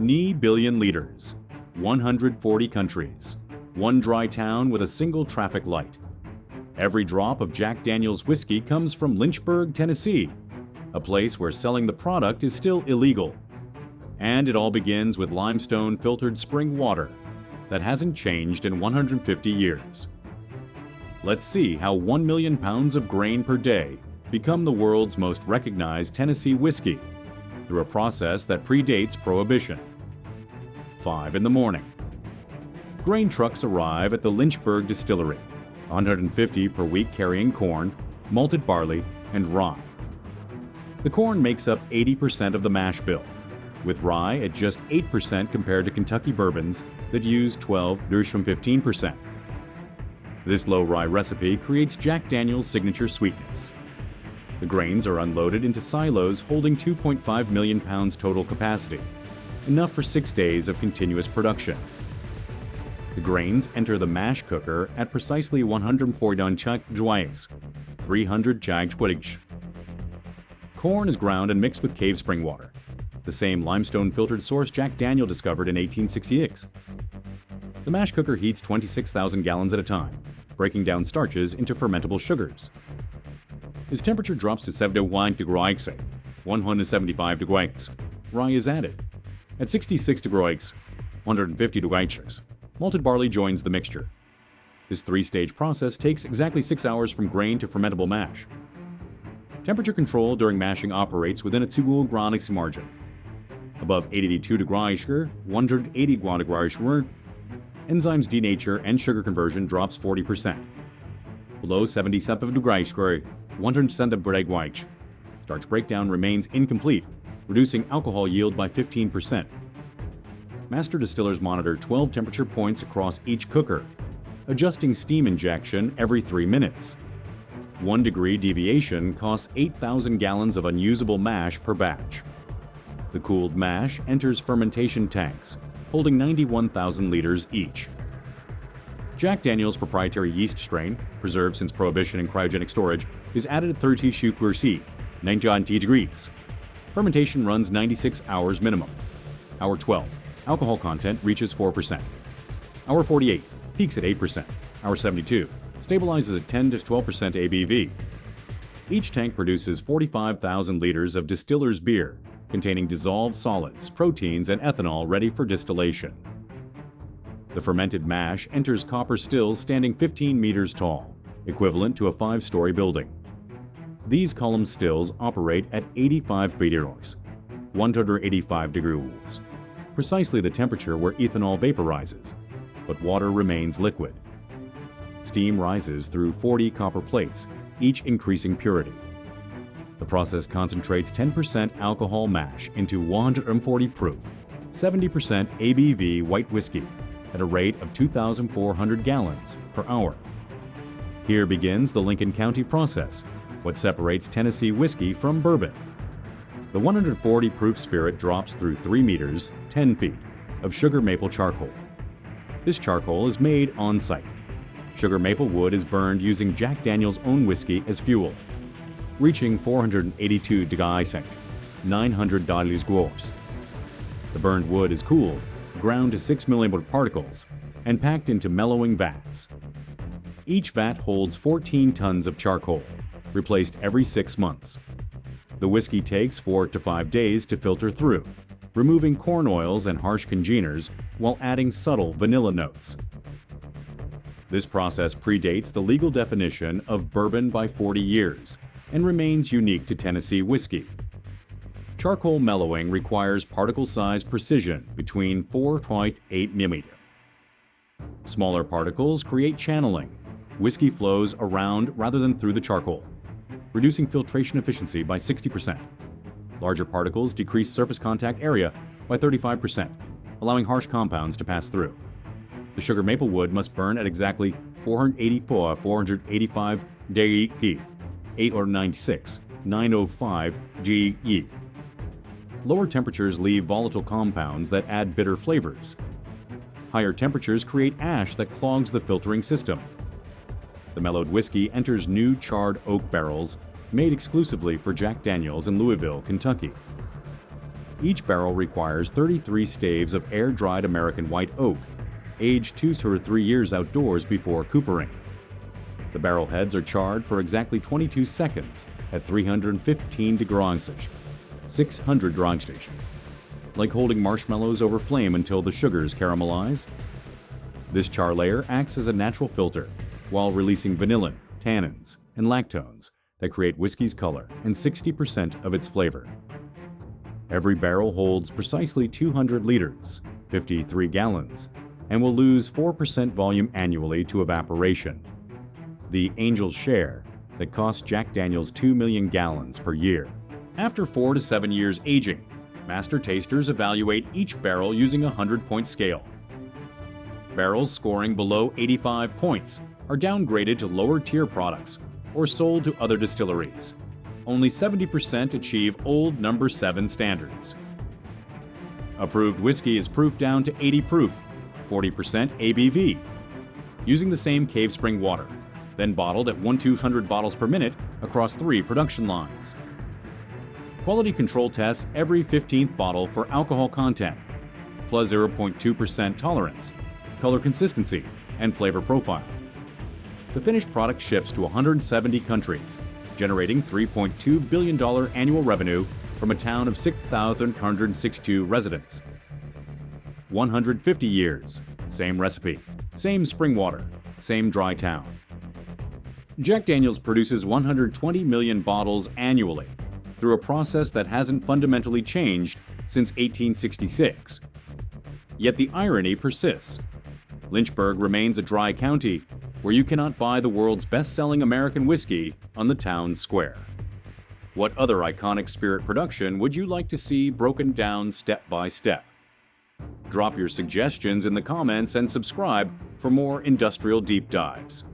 billion liters, 140 countries, one dry town with a single traffic light. Every drop of Jack Daniel's whiskey comes from Lynchburg, Tennessee, a place where selling the product is still illegal. And it all begins with limestone-filtered spring water that hasn't changed in 150 years. Let's see how 1 million pounds of grain per day become the world's most recognized Tennessee whiskey through a process that predates Prohibition. 5 in the morning. Grain trucks arrive at the Lynchburg Distillery, 150 per week carrying corn, malted barley, and rye. The corn makes up 80% of the mash bill, with rye at just 8% compared to Kentucky bourbons that use 12–15%. This low-rye recipe creates Jack Daniel's signature sweetness. The grains are unloaded into silos holding 2.5 million pounds total capacity, enough for 6 days of continuous production. The grains enter the mash cooker at precisely 149 degrees, 300 degrees. Corn is ground and mixed with cave spring water, the same limestone-filtered source Jack Daniel discovered in 1866. The mash cooker heats 26,000 gallons at a time, breaking down starches into fermentable sugars. As temperature drops to 71 degrees, 175 degrees, rye is added. At 66 degrees, 150 degrees, malted barley joins the mixture. This three-stage process takes exactly 6 hours from grain to fermentable mash. Temperature control during mashing operates within a 2-degree margin. Above 82 degrees, 180 degrees, enzymes denature and sugar conversion drops 40%. Below 77 degrees, 170 degrees, starch breakdown remains incomplete, reducing alcohol yield by 15%. Master distillers monitor 12 temperature points across each cooker, adjusting steam injection every 3 minutes. 1 degree deviation costs 8,000 gallons of unusable mash per batch. The cooled mash enters fermentation tanks, holding 91,000 liters each. Jack Daniel's proprietary yeast strain, preserved since Prohibition in cryogenic storage, is added at 30 degrees, 90 degrees. Fermentation runs 96 hours minimum. Hour 12, alcohol content reaches 4%. Hour 48, peaks at 8%. Hour 72, stabilizes at 10–12% ABV. Each tank produces 45,000 liters of distiller's beer, containing dissolved solids, proteins, and ethanol ready for distillation. The fermented mash enters copper stills standing 15 meters tall, equivalent to a 5-story building. These column stills operate at 85 degrees, 185 degrees, precisely the temperature where ethanol vaporizes, but water remains liquid. Steam rises through 40 copper plates, each increasing purity. The process concentrates 10% alcohol mash into 140 proof, 70% ABV white whiskey at a rate of 2,400 gallons per hour. Here begins the Lincoln County process, what separates Tennessee whiskey from bourbon. The 140 proof spirit drops through 3 meters, 10 feet, of sugar maple charcoal. This charcoal is made on site. Sugar maple wood is burned using Jack Daniel's own whiskey as fuel, reaching 482 degrees, 900 degrees. The burned wood is cooled, ground to 6 millimolar particles, and packed into mellowing vats. Each vat holds 14 tons of charcoal, replaced every 6 months. The whiskey takes 4 to 5 days to filter through, removing corn oils and harsh congeners while adding subtle vanilla notes. This process predates the legal definition of bourbon by 40 years and remains unique to Tennessee whiskey. Charcoal mellowing requires particle size precision between 4.8 mm. Smaller particles create channeling. Whiskey flows around rather than through the charcoal, reducing filtration efficiency by 60%. Larger particles decrease surface contact area by 35%, allowing harsh compounds to pass through. The sugar maple wood must burn at exactly 485 degrees, 896, 905 GE. Lower temperatures leave volatile compounds that add bitter flavors. Higher temperatures create ash that clogs the filtering system. The mellowed whiskey enters new charred oak barrels made exclusively for Jack Daniel's in Louisville, Kentucky. Each barrel requires 33 staves of air-dried American white oak, aged 2 to 3 years outdoors before coopering. The barrel heads are charred for exactly 22 seconds at 315 degrees Celsius, 600 degrees, like holding marshmallows over flame until the sugars caramelize. This char layer acts as a natural filter while releasing vanillin, tannins, and lactones that create whiskey's color and 60% of its flavor. Every barrel holds precisely 200 liters, 53 gallons, and will lose 4% volume annually to evaporation. The Angel's Share that costs Jack Daniel's 2 million gallons per year. After 4 to 7 years aging, master tasters evaluate each barrel using a 100-point scale. Barrels scoring below 85 points are downgraded to lower-tier products or sold to other distilleries. Only 70% achieve old number 7 standards. Approved whiskey is proofed down to 80 proof, 40% ABV, using the same cave spring water, then bottled at 1-200 bottles per minute across 3 production lines. Quality control tests every 15th bottle for alcohol content, plus 0.2% tolerance, color consistency, and flavor profile. The finished product ships to 170 countries, generating $3.2 billion annual revenue from a town of 6,162 residents. 150 years, same recipe, same spring water, same dry town. Jack Daniel's produces 120 million bottles annually through a process that hasn't fundamentally changed since 1866. Yet the irony persists. Lynchburg remains a dry county where you cannot buy the world's best-selling American whiskey on the town square. What other iconic spirit production would you like to see broken down step by step? Drop your suggestions in the comments and subscribe for more industrial deep dives.